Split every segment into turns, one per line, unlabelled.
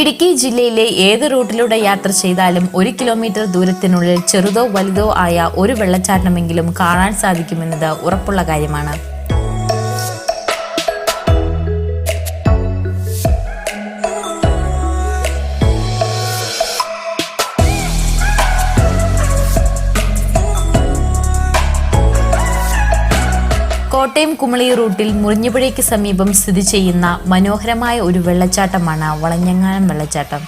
ഇടുക്കി ജില്ലയിലെ ഏത് റൂട്ടിലൂടെ യാത്ര ചെയ്താലും 1 കിലോമീറ്റർ ദൂരത്തിനുള്ളിൽ ചെറുതോ വലുതോ ആയ ഒരു വെള്ളച്ചാട്ടമെങ്കിലും കാണാൻ സാധിക്കുമെന്നത് ഉറപ്പുള്ള കാര്യമാണ്. കോട്ടയം കുമളി റൂട്ടിൽ മുറിഞ്ഞപുഴയ്ക്ക് സമീപം സ്ഥിതി ചെയ്യുന്ന മനോഹരമായ ഒരു വെള്ളച്ചാട്ടമാണ് വളഞ്ഞങ്ങാനം വെള്ളച്ചാട്ടം.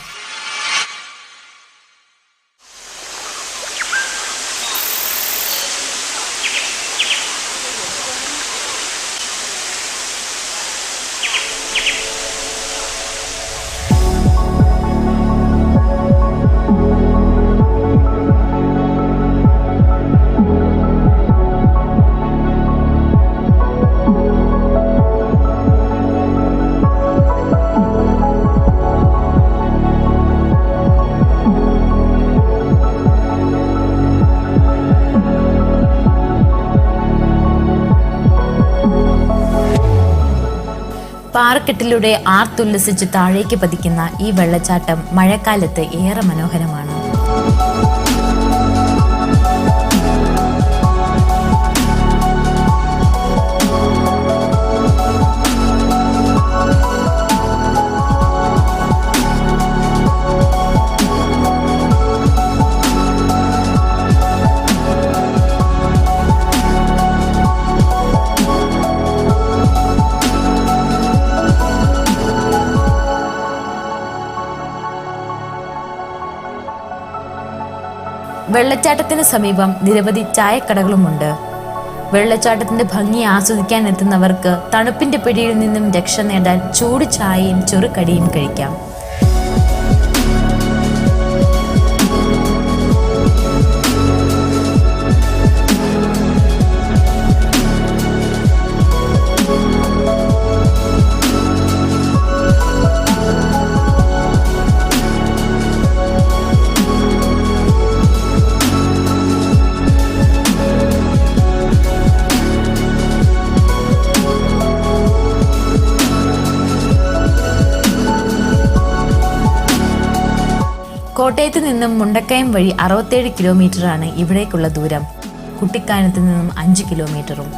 പാറക്കെട്ടിലൂടെ ആർത്തുല്ലസിച്ച് താഴേക്ക് പതിക്കുന്ന ഈ വെള്ളച്ചാട്ടം മഴക്കാലത്ത് ഏറെ മനോഹരമാണ്. വെള്ളച്ചാട്ടത്തിന് സമീപം നിരവധി ചായക്കടകളുമുണ്ട്. വെള്ളച്ചാട്ടത്തിന്റെ ഭംഗി ആസ്വദിക്കാൻ എത്തുന്നവർക്ക് തണുപ്പിന്റെ പിടിയിൽ നിന്നും രക്ഷ നേടാൻ ചൂട് ചായയും ചെറുകടിയും കഴിക്കാം. കോട്ടയത്ത് നിന്നും മുണ്ടക്കയം വഴി 67 കിലോമീറ്ററാണ് ഇവിടേക്കുള്ള ദൂരം. കുട്ടിക്കാനത്ത് നിന്നും 5 കിലോമീറ്ററും.